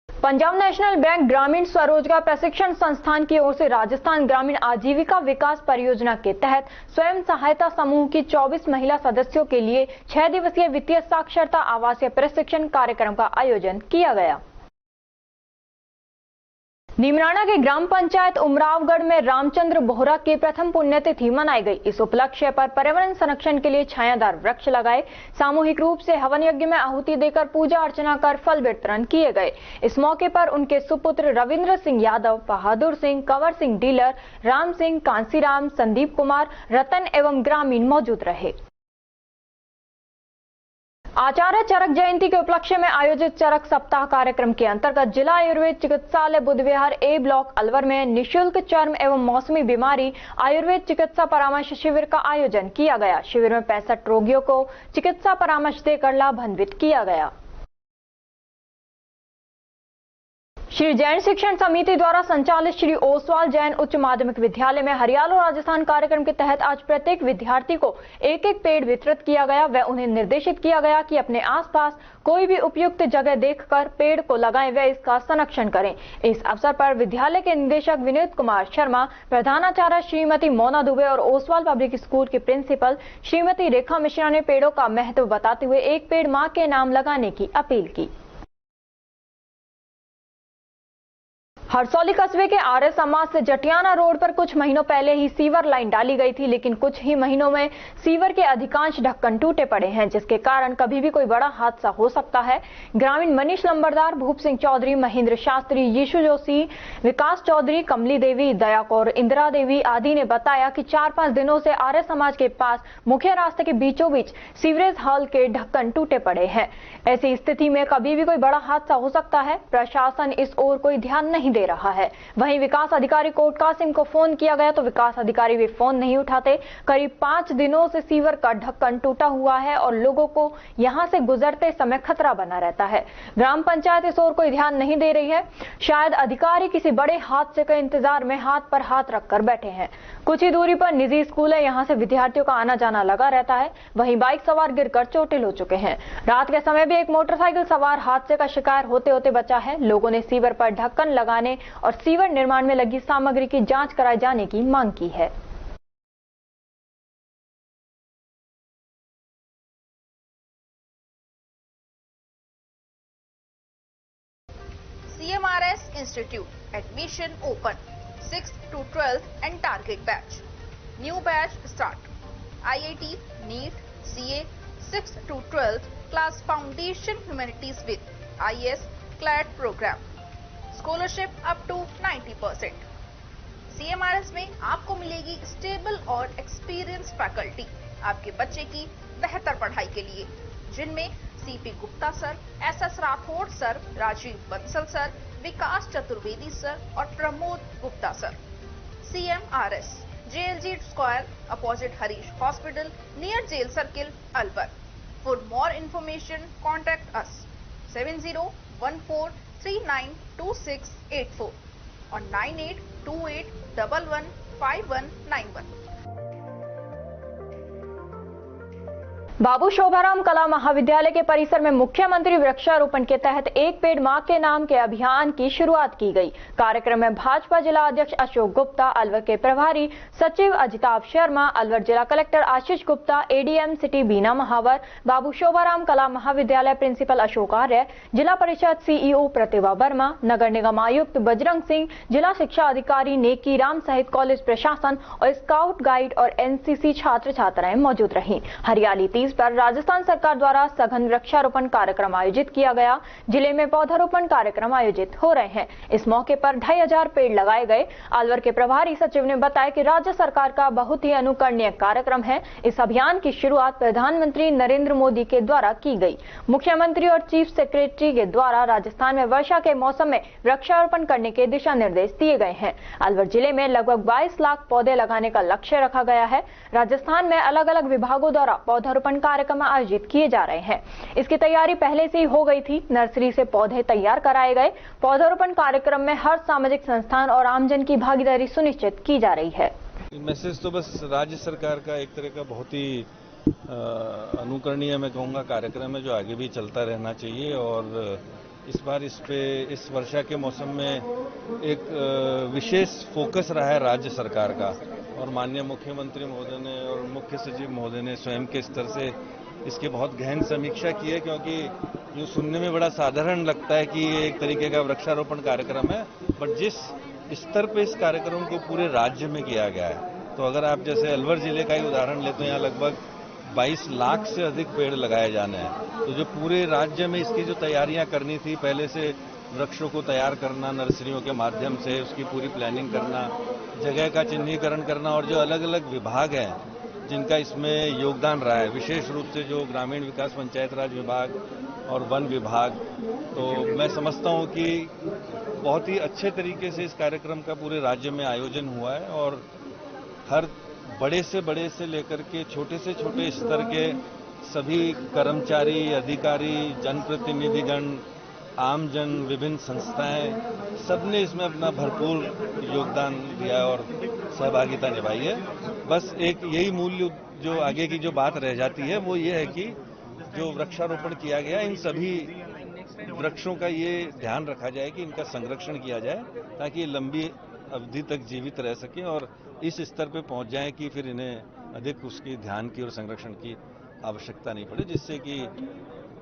पंजाब नेशनल बैंक ग्रामीण स्वरोजगार प्रशिक्षण संस्थान की ओर से राजस्थान ग्रामीण आजीविका विकास परियोजना के तहत स्वयं सहायता समूह की 24 महिला सदस्यों के लिए 6 दिवसीय वित्तीय साक्षरता आवासीय प्रशिक्षण कार्यक्रम का आयोजन किया गया। नीमराणा के ग्राम पंचायत उमरावगढ़ में रामचंद्र बोहरा की प्रथम पुण्यतिथि मनाई गई। इस उपलक्ष्य पर पर्यावरण संरक्षण के लिए छायादार वृक्ष लगाए, सामूहिक रूप से हवन यज्ञ में आहुति देकर पूजा अर्चना कर फल वितरण किए गए। इस मौके पर उनके सुपुत्र रविंद्र सिंह यादव, बहादुर सिंह, कंवर सिंह डीलर, राम सिंह, कांसीराम, संदीप कुमार, रतन एवं ग्रामीण मौजूद रहे। आचार्य चरक जयंती के उपलक्ष्य में आयोजित चरक सप्ताह कार्यक्रम के अंतर्गत जिला आयुर्वेद चिकित्सालय बुधविहार ए ब्लॉक अलवर में निःशुल्क चर्म एवं मौसमी बीमारी आयुर्वेद चिकित्सा परामर्श शिविर का आयोजन किया गया। शिविर में 65 रोगियों को चिकित्सा परामर्श देकर लाभान्वित किया गया। श्री जैन शिक्षण समिति द्वारा संचालित श्री ओसवाल जैन उच्च माध्यमिक विद्यालय में हरियाणा राजस्थान कार्यक्रम के तहत आज प्रत्येक विद्यार्थी को एक-एक पेड़ वितरित किया गया व उन्हें निर्देशित किया गया कि अपने आसपास कोई भी उपयुक्त जगह देखकर पेड़ को लगाएं व इसका संरक्षण करें। इस अवसर पर विद्यालय के निदेशक विनीत कुमार शर्मा, प्रधानाचार्य श्रीमती मोना दुबे और ओसवाल पब्लिक स्कूल की प्रिंसिपल श्रीमती रेखा मिश्रा ने पेड़ों का महत्व बताते हुए एक पेड़ मां के नाम लगाने की अपील की। हरसौली कस्बे के आर्य समाज से जटियाना रोड पर कुछ महीनों पहले ही सीवर लाइन डाली गई थी, लेकिन कुछ ही महीनों में सीवर के अधिकांश ढक्कन टूटे पड़े हैं, जिसके कारण कभी भी कोई बड़ा हादसा हो सकता है। ग्रामीण मनीष लंबरदार, भूप सिंह चौधरी, महेंद्र शास्त्री, यीशु जोशी, विकास चौधरी, कमली देवी, दया कौर, इंदिरा देवी आदि ने बताया कि 4-5 दिनों से आर्य समाज के पास मुख्य रास्ते के बीचों बीच सीवरेज हॉल के ढक्कन टूटे पड़े हैं। ऐसी स्थिति में कभी भी कोई बड़ा हादसा हो सकता है। प्रशासन इस ओर कोई ध्यान नहीं दे रहा है। वहीं विकास अधिकारी कोट कासिम को फोन किया गया तो विकास अधिकारी भी फोन नहीं उठाते। करीब 5 दिनों से सीवर का ढक्कन टूटा हुआ है और लोगों को यहां से गुजरते समय खतरा बना रहता है। ग्राम पंचायत इस ओर कोई ध्यान नहीं दे रही है। शायद अधिकारी किसी बड़े हादसे के इंतजार में हाथ पर हाथ रखकर बैठे हैं। कुछ ही दूरी पर निजी स्कूल है, यहां से विद्यार्थियों का आना जाना लगा रहता है। वहीं बाइक सवार गिरकर चोटिल हो चुके हैं। रात के समय भी एक मोटरसाइकिल सवार हादसे का शिकार होते होते बचा है। लोगों ने सीवर पर ढक्कन लगाने और सीवर निर्माण में लगी सामग्री की जांच कराए जाने की मांग की है। CMRS Institute admission open 6th to 12th and target batch. New batch start. IIT, NEET, CA 6th to 12th class foundation humanities with IS CLAT program. Scholarship up to 90%. CMRS में आपको मिलेगी स्टेबल और experience faculty आपके बच्चे की बेहतर पढ़ाई के लिए, जिनमें CP Gupta sir, SS Rathore sir, Rajiv Bansal sir, Vikas Chaturvedi sir और Pramod Gupta sir. CMRS JLG square opposite Harish hospital near jail circle Alwar. For more information contact us 7014392684 और 9828115191। बाबू शोभाराम कला महाविद्यालय के परिसर में मुख्यमंत्री वृक्षारोपण के तहत एक पेड़ मां के नाम के अभियान की शुरुआत की गई। कार्यक्रम में भाजपा जिला अध्यक्ष अशोक गुप्ता, अलवर के प्रभारी सचिव अजिताभ शर्मा, अलवर जिला collector Ashish Gupta, ADM city बीना महावर, बाबू शोभाराम कला महाविद्यालय प्रिंसिपल अशोक आर्य, जिला परिषद CEO प्रतिभा वर्मा, नगर निगम आयुक्त बजरंग सिंह, जिला शिक्षा अधिकारी नेकी राम सहित कॉलेज प्रशासन और स्काउट गाइड और NCC छात्र छात्राएं मौजूद रहीं। हरियाली तीज पर राजस्थान सरकार द्वारा सघन वृक्षारोपण कार्यक्रम आयोजित किया गया। जिले में पौधारोपण कार्यक्रम आयोजित हो रहे हैं। इस मौके पर 2500 पेड़ लगाए गए। अलवर के प्रभारी सचिव ने बताया कि राज्य सरकार का बहुत ही अनुकरणीय कार्यक्रम है। इस अभियान की शुरुआत प्रधानमंत्री नरेंद्र मोदी के द्वारा की गई। मुख्यमंत्री और चीफ सेक्रेटरी के द्वारा राजस्थान में वर्षा के मौसम में वृक्षारोपण करने के दिशा निर्देश दिए गए हैं। अलवर जिले में लगभग 22 लाख पौधे लगाने का लक्ष्य रखा गया है। राजस्थान में अलग अलग विभागों द्वारा पौधारोपण कार्यक्रम आयोजित किए जा रहे हैं। इसकी तैयारी पहले से ही हो गई थी। नर्सरी से पौधे तैयार कराए गए। पौधारोपण कार्यक्रम में हर सामाजिक संस्थान और आमजन की भागीदारी सुनिश्चित की जा रही है। मैसेज तो बस राज्य सरकार का एक तरह का बहुत ही अनुकरणीय मैं कहूँगा कार्यक्रम है, जो आगे भी चलता रहना चाहिए। और इस बार इस वर्षा के मौसम में एक विशेष फोकस रहा है राज्य सरकार का, और माननीय मुख्यमंत्री महोदय ने और मुख्य सचिव महोदय ने स्वयं के स्तर से इसकी बहुत गहन समीक्षा की है। क्योंकि यूँ सुनने में बड़ा साधारण लगता है कि ये एक तरीके का वृक्षारोपण कार्यक्रम है, बट जिस स्तर पे इस कार्यक्रम को पूरे राज्य में किया गया है, तो अगर आप जैसे अलवर जिले का ही उदाहरण लेते हैं, यहाँ लगभग 22 लाख से अधिक पेड़ लगाए जाने हैं। तो जो पूरे राज्य में इसकी जो तैयारियां करनी थी, पहले से वृक्षों को तैयार करना नर्सरियों के माध्यम से, उसकी पूरी प्लानिंग करना, जगह का चिन्हीकरण करना, और जो अलग अलग विभाग हैं जिनका इसमें योगदान रहा है, विशेष रूप से जो ग्रामीण विकास पंचायत राज विभाग और वन विभाग, तो मैं समझता हूं कि बहुत ही अच्छे तरीके से इस कार्यक्रम का पूरे राज्य में आयोजन हुआ है। और हर बड़े से लेकर के छोटे से छोटे स्तर के सभी कर्मचारी, अधिकारी, जनप्रतिनिधिगण, आमजन, विभिन्न संस्थाएं, सबने इसमें अपना भरपूर योगदान दिया और सहभागिता निभाई है। बस एक यही मूल्य जो आगे की जो बात रह जाती है वो ये है कि जो वृक्षारोपण किया गया, इन सभी वृक्षों का ये ध्यान रखा जाए कि इनका संरक्षण किया जाए, ताकि ये लंबी अवधि तक जीवित रह सकें और इस स्तर पे पहुंच जाएं कि फिर इन्हें अधिक उसकी ध्यान की और संरक्षण की आवश्यकता नहीं पड़े, जिससे कि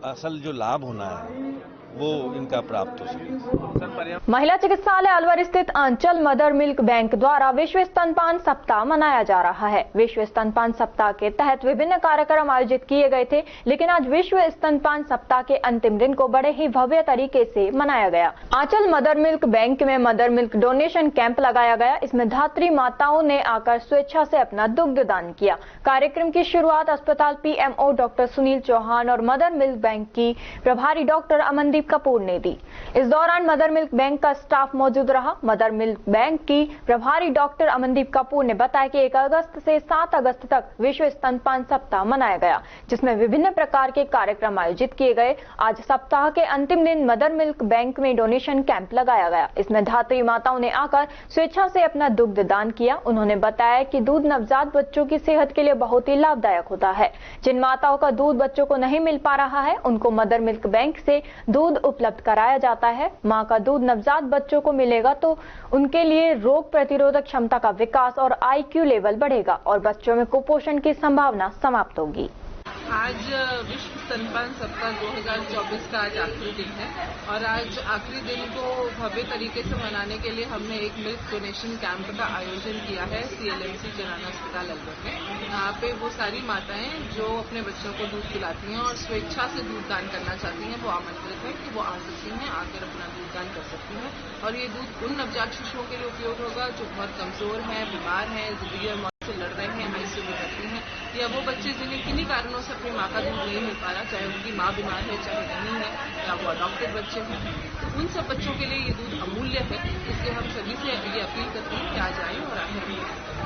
असल जो लाभ होना है वो इनका प्राप्त हो सके। महिला चिकित्सालय अलवर स्थित आंचल मदर मिल्क बैंक द्वारा विश्व स्तनपान सप्ताह मनाया जा रहा है। विश्व स्तनपान सप्ताह के तहत विभिन्न कार्यक्रम आयोजित किए गए थे, लेकिन आज विश्व स्तनपान सप्ताह के अंतिम दिन को बड़े ही भव्य तरीके से मनाया गया। आंचल मदर मिल्क बैंक में मदर मिल्क डोनेशन कैंप लगाया गया। इसमें धात्री माताओं ने आकर स्वेच्छा से अपना दुग्ध दान किया। कार्यक्रम की शुरुआत अस्पताल PMO डॉक्टर सुनील चौहान और मदर मिल्क बैंक की प्रभारी डॉक्टर अमनदीप कपूर ने दी। इस दौरान मदर मिल्क बैंक का स्टाफ मौजूद रहा। मदर मिल्क बैंक की प्रभारी डॉक्टर अमनदीप कपूर ने बताया कि 1 अगस्त से 7 अगस्त तक विश्व स्तनपान सप्ताह मनाया गया, जिसमें विभिन्न प्रकार के कार्यक्रम आयोजित किए गए। आज सप्ताह के अंतिम दिन मदर मिल्क बैंक में डोनेशन कैंप लगाया गया। इसमें धात्री माताओं ने आकर स्वेच्छा से अपना दुग्ध दान किया। उन्होंने बताया कि दूध नवजात बच्चों की सेहत के लिए बहुत ही लाभदायक होता है। जिन माताओं का दूध बच्चों को नहीं मिल पा रहा है, उनको मदर मिल्क बैंक से दूध उपलब्ध कराया जाता है। मां का दूध नवजात बच्चों को मिलेगा तो उनके लिए रोग प्रतिरोधक क्षमता का विकास और IQ लेवल बढ़ेगा और बच्चों में कुपोषण की संभावना समाप्त होगी। आज विश्व स्तनपान सप्ताह 2024 का आज आखिरी दिन है और आज आखिरी दिन को भव्य तरीके से मनाने के लिए हमने एक मिल्क डोनेशन कैंप का आयोजन किया है CLMC जनाना अस्पताल अलवर में। यहाँ पे वो सारी माताएं जो अपने बच्चों को दूध पिलाती हैं और स्वेच्छा से दूध दान करना चाहती हैं, वो आमंत्रित है कि वो आ सकती हैं, आकर अपना दूध दान कर सकती हैं। और ये दूध उन नवजात शिशुओं के लिए उपयोग होगा जो बहुत कमजोर हैं, बीमार हैं, जिंदगी और मौत से लड़ रहे हैं, ICU में भर्ती हैं, या वो बच्चे जिन्हें किन्हीं कारणों से अपनी माँ का दूध नहीं मिल पा रहा, चाहे उनकी माँ बीमार है, चाहे नहीं है, या वो अडॉप्टेड बच्चे हैं। तो उन सब बच्चों के लिए ये दूध अमूल्य है। इसलिए हम सभी से ये अपील करते हैं कि आज आएं और आकर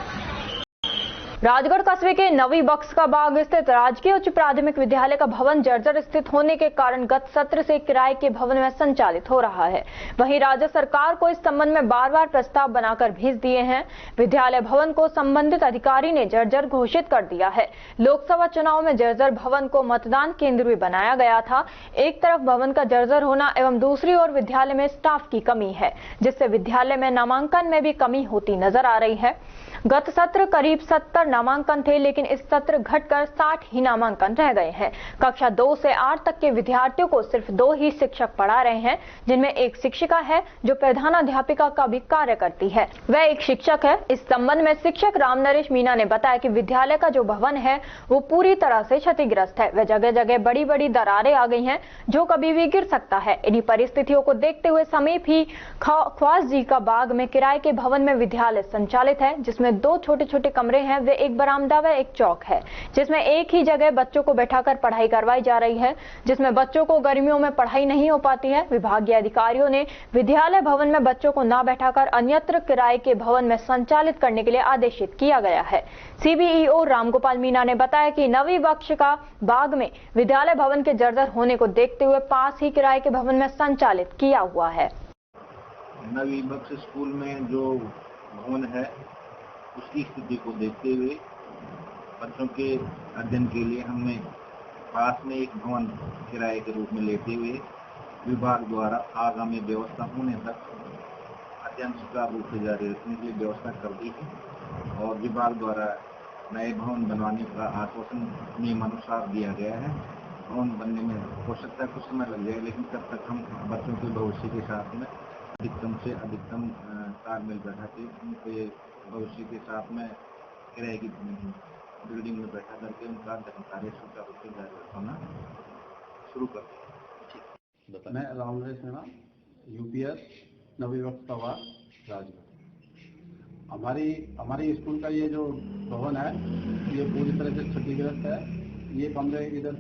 राजगढ़ कस्बे के नवी बख्श का बाग स्थित राजकीय उच्च प्राथमिक विद्यालय का भवन जर्जर स्थित होने के कारण गत सत्र से किराए के भवन में संचालित हो रहा है। वहीं राज्य सरकार को इस संबंध में बार-बार प्रस्ताव बनाकर भेज दिए हैं। विद्यालय भवन को संबंधित अधिकारी ने जर्जर घोषित कर दिया है। लोकसभा चुनाव में जर्जर भवन को मतदान केंद्र भी बनाया गया था। एक तरफ भवन का जर्जर होना एवं दूसरी ओर विद्यालय में स्टाफ की कमी है, जिससे विद्यालय में नामांकन में भी कमी होती नजर आ रही है। गत सत्र करीब 70 नामांकन थे, लेकिन इस सत्र घटकर 60 ही नामांकन रह गए हैं। कक्षा 2 से 8 तक के विद्यार्थियों को सिर्फ 2 ही शिक्षक पढ़ा रहे हैं, जिनमें एक शिक्षिका है जो प्रधानाध्यापिका का भी कार्य करती है। वह एक शिक्षक है। इस संबंध में शिक्षक राम नरेश मीना ने बताया कि विद्यालय का जो भवन है वो पूरी तरह से क्षतिग्रस्त है। वह जगह जगह बड़ी बड़ी दरारें आ गई हैं, जो कभी भी गिर सकता है। इन्हीं परिस्थितियों को देखते हुए समीप ही ख्वास जी का बाग में किराए के भवन में विद्यालय संचालित है, जिसमें 2 छोटे छोटे कमरे हैं। वे एक बरामदा व एक चौक है, जिसमें एक ही जगह बच्चों को बैठाकर पढ़ाई करवाई जा रही है, जिसमें बच्चों को गर्मियों में पढ़ाई नहीं हो पाती है। विभागीय अधिकारियों ने विद्यालय भवन में बच्चों को न बैठाकर अन्यत्र किराए के भवन में संचालित करने के लिए आदेशित किया गया है। CBEO रामगोपाल मीना ने बताया कि नवी बख्श का बाग में विद्यालय भवन के जर्जर होने को देखते हुए पास ही किराए के भवन में संचालित किया हुआ है। नवी बख्श स्कूल में जो भवन है उसकी स्थिति को देखते हुए बच्चों के अध्ययन के लिए हमने पास में एक भवन किराए के रूप में लेते हुए विभाग द्वारा आगामी व्यवस्था होने तक अध्ययन सुचारू रूप से जारी रखने के लिए व्यवस्था कर दी है और विभाग द्वारा नए भवन बनवाने का आश्वासन नियमानुसार दिया गया है। भवन बनने में हो सकता है कुछ समय लग जाए, लेकिन तब तक हम बच्चों के भविष्य के साथ में अधिकतम से अधिकतम तालमेल बैठा के उनके भविष्य के साथ में किराए की बिल्डिंग में बैठा करके उनका अध्ययन कार्य सुचारू रूप से जारी रखना शुरू कर दिया। मैं राम नरेश मीना, UPS नवी बख्श का बाग राजगढ़। हमारी स्कूल का ये जो भवन है ये पूरी तरह से क्षतिग्रस्त है। ये कमरे इधर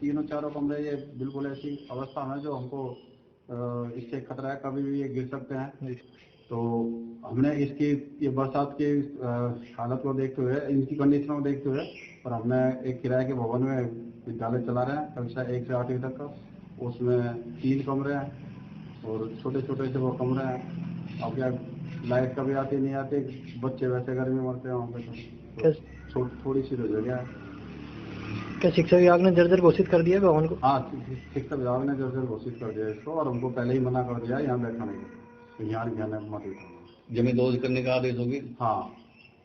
3-4 कमरे ये बिल्कुल ऐसी अवस्था में जो हमको इससे खतरा है, कभी भी ये गिर सकते हैं। तो हमने इसकी ये बरसात के हालत को देखते हुए, इनकी कंडीशन को देखते हुए, और हमने एक किराए के भवन में विद्यालय चला रहे हैं कक्षा 1 से 8वीं तक का। उसमें 3 कमरे हैं और छोटे छोटे से वो कमरे हैं। अब क्या लाइट कभी आती नहीं आती, बच्चे वैसे गर्मी मरते हैं वहाँ पे, तो थोड़ी सी जगह है। क्या शिक्षा विभाग ने जर्जर घोषित कर दिया भवन को? हाँ, शिक्षा विभाग ने जर्जर घोषित कर दिया इसको, और हमको पहले ही मना कर दिया यहाँ बैठाने को, यहाँ मत बैठाना। जमींदोज करने का आदेश होगी? हाँ,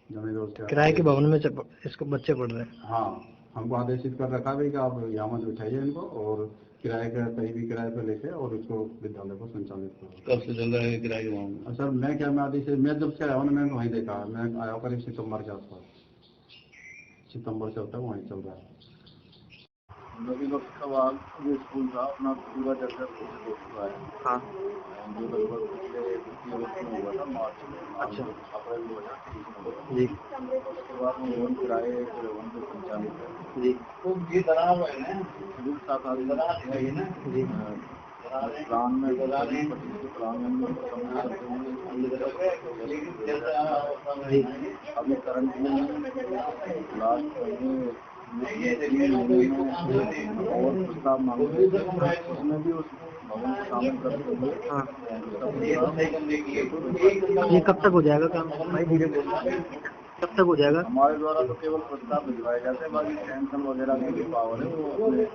जमींदोज किराए के भवन में इसको बच्चे पढ़ रहे हैं। हाँ, हमको आदेशित कर रखा भी कि आप यहाँ मत बैठाइए इनको, और किराए का कहीं भी किराए पर लेके और उसको विद्यालय को संचालित करो। कब से चल रहा है किराए का मामला? सर मैं क्या, मैं जब से आया हूँ मैंने वहीं देखा, मैं आया हूँ करीब सितंबर के आसपास, सितंबर से होता है वहीं चल रहा है। नवीन बाद जो स्कूल था अपना पूरा जगह घोषित हो चुका है। हाँ, जो लगभग पिछले 2 वर्ष में हुआ था, मार्च में। अच्छा, अप्रैल 2023 में जी। उसके बाद में भवन किराए भवन को संचालित है जी। तो ये बना हुआ है ना, रूप साथ है ना जी। प्लान में प्लान में अभी करंट लास्ट और प्रस्ताव मांगे उसमें भी उस भवन को शामिल करते हुए। ये कब तक हो जाएगा काम भाई? धीरे बोलिए, कब तक हो जाएगा? हमारे द्वारा तो केवल प्रस्ताव भिजवाए जाते हैं, बाकी सैंक्शन वगैरह की भी पावर है वो अपने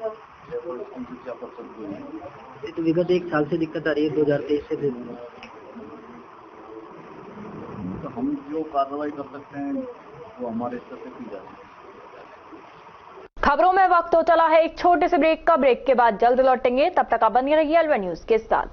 शिक्षा परिषद को है। तो विगत 1 साल से दिक्कत आ रही है 2023 से। तो हम जो कार्रवाई कर सकते हैं वो हमारे स्तर से की जाती है। खबरों में वक्त हो चला है एक छोटे से ब्रेक का। ब्रेक के बाद जल्द लौटेंगे, तब तक आप बने रहिए अलवर न्यूज के साथ।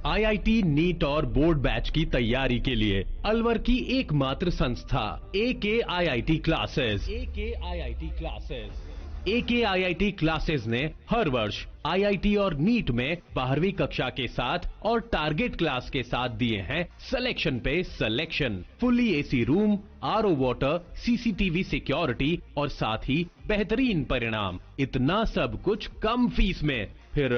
आईआईटी नीट और बोर्ड बैच की तैयारी के लिए अलवर की एकमात्र संस्था एके आईआईटी क्लासेस। एके आईआईटी क्लासेस ने हर वर्ष आईआईटी और नीट में 12वीं कक्षा के साथ और टारगेट क्लास के साथ दिए हैं सिलेक्शन पे selection. Fully AC room, RO water, CCTV security और साथ ही बेहतरीन परिणाम। इतना सब कुछ कम फीस में, फिर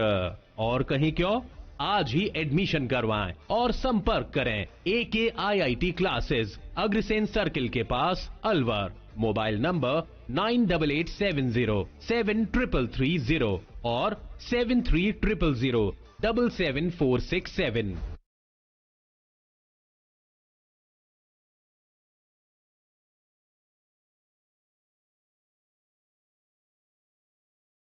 और कहीं क्यों? आज ही एडमिशन करवाएं और संपर्क करें एके आईआईटी क्लासेस, अग्रसेन सर्किल के पास, अलवर। मोबाइल नंबर 9870733330 और 7300077467।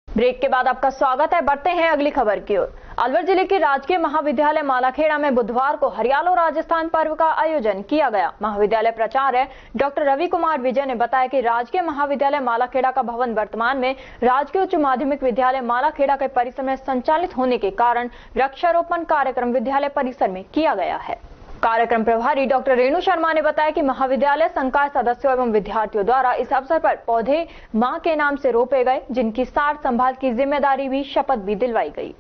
ब्रेक के बाद आपका स्वागत है। बढ़ते हैं अगली खबर की ओर। अलवर जिले के राजकीय महाविद्यालय मालाखेड़ा में बुधवार को हरियालो राजस्थान पर्व का आयोजन किया गया। महाविद्यालय प्राचार्य डॉक्टर रवि कुमार विजय ने बताया कि राजकीय महाविद्यालय मालाखेड़ा का भवन वर्तमान में राजकीय उच्च माध्यमिक विद्यालय मालाखेड़ा के परिसर में संचालित होने के कारण वृक्षारोपण कार्यक्रम विद्यालय परिसर में किया गया है। कार्यक्रम प्रभारी डॉक्टर रेणु शर्मा ने बताया कि महाविद्यालय संकाय सदस्यों एवं विद्यार्थियों द्वारा इस अवसर पर पौधे मां के नाम से रोपे गए, जिनकी सार संभाल की जिम्मेदारी भी शपथ भी दिलवाई गई।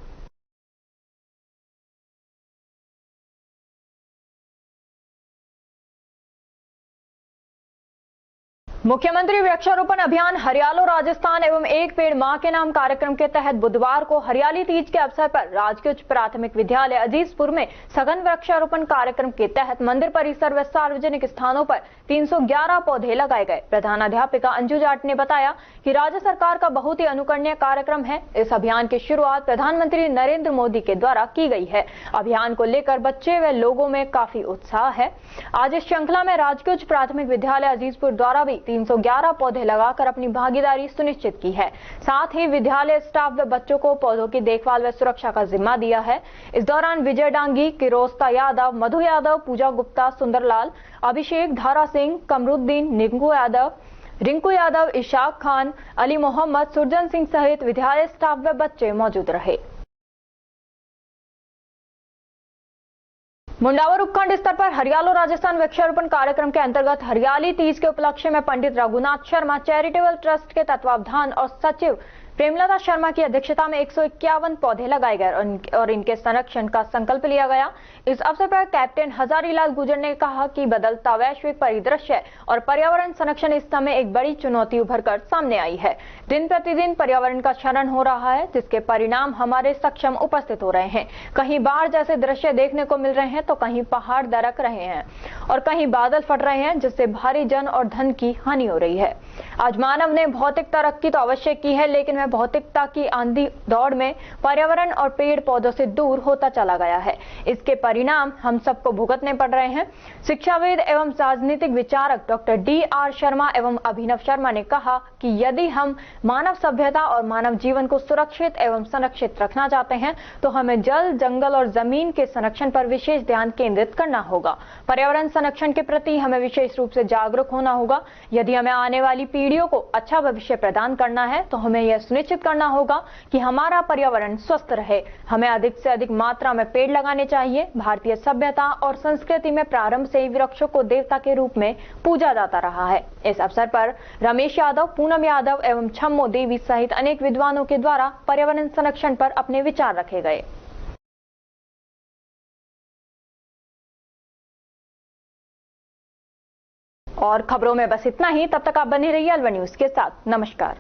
मुख्यमंत्री वृक्षारोपण अभियान हरियालो राजस्थान एवं एक पेड़ मां के नाम कार्यक्रम के तहत बुधवार को हरियाली तीज के अवसर पर राजकीय उच्च प्राथमिक विद्यालय अजीजपुर में सघन वृक्षारोपण कार्यक्रम के तहत मंदिर परिसर व सार्वजनिक स्थानों पर 311 पौधे लगाए गए। प्रधानाध्यापिका अंजू जाट ने बताया कि राज्य सरकार का बहुत ही अनुकरणीय कार्यक्रम है। इस अभियान की शुरुआत प्रधानमंत्री नरेंद्र मोदी के द्वारा की गई है। अभियान को लेकर बच्चे व लोगों में काफी उत्साह है। आज इस श्रृंखला में राजकीय उच्च प्राथमिक विद्यालय अजीजपुर द्वारा भी 311 पौधे लगाकर अपनी भागीदारी सुनिश्चित की है। साथ ही विद्यालय स्टाफ व बच्चों को पौधों की देखभाल व सुरक्षा का जिम्मा दिया है। इस दौरान विजय डांगी, किरोस्ता यादव, मधु यादव, पूजा गुप्ता, सुंदरलाल, अभिषेक, धारा सिंह, कमरुद्दीन, रिंकू यादव, इशाक खान, अली मोहम्मद, सुरजन सिंह सहित विद्यालय स्टाफ व बच्चे मौजूद रहे। मुंडावर उपखंड स्तर पर हरियालो राजस्थान वृक्षारोपण कार्यक्रम के अंतर्गत हरियाली तीज के उपलक्ष्य में पंडित रघुनाथ शर्मा चैरिटेबल ट्रस्ट के तत्वावधान और सचिव प्रेमलता शर्मा की अध्यक्षता में 151 पौधे लगाए गए और इनके संरक्षण का संकल्प लिया गया। इस अवसर पर कैप्टन हजारीलाल गुर्जर ने कहा कि बदलता वैश्विक परिदृश्य और पर्यावरण संरक्षण इस समय एक बड़ी चुनौती उभर कर सामने आई है। दिन प्रतिदिन पर्यावरण का क्षरण हो रहा है, जिसके परिणाम हमारे सक्षम उपस्थित हो रहे हैं। कहीं बाढ़ जैसे दृश्य देखने को मिल रहे हैं तो कहीं पहाड़ दरक रहे हैं और कहीं बादल फट रहे हैं, जिससे भारी जन और धन की हानि हो रही है। आज मानव ने भौतिक तरक्की तो अवश्य की है, लेकिन वह भौतिकता की आंधी दौड़ में पर्यावरण और पेड़ पौधों से दूर होता चला गया है। इसके परिणाम हम सबको भुगतने पड़ रहे हैं। शिक्षाविद एवं राजनीतिक विचारक डॉक्टर D.R. शर्मा एवं अभिनव शर्मा ने कहा कि यदि हम मानव सभ्यता और मानव जीवन को सुरक्षित एवं संरक्षित रखना चाहते हैं तो हमें जल, जंगल और जमीन के संरक्षण पर विशेष ध्यान केंद्रित करना होगा। पर्यावरण संरक्षण के प्रति हमें विशेष रूप से जागरूक होना होगा। यदि हमें आने वाली पीढ़ियों को अच्छा भविष्य प्रदान करना है तो हमें यह सुनिश्चित करना होगा कि हमारा पर्यावरण स्वस्थ रहे। हमें अधिक से अधिक मात्रा में पेड़ लगाने चाहिए। भारतीय सभ्यता और संस्कृति में प्रारंभ से ही वृक्षों को देवता के रूप में पूजा जाता रहा है। इस अवसर पर रमेश यादव, पूनम यादव एवं छम्मो देवी सहित अनेक विद्वानों के द्वारा पर्यावरण संरक्षण पर अपने विचार रखे गए। और खबरों में बस इतना ही। तब तक आप बने रहिए अलवर न्यूज के साथ। नमस्कार।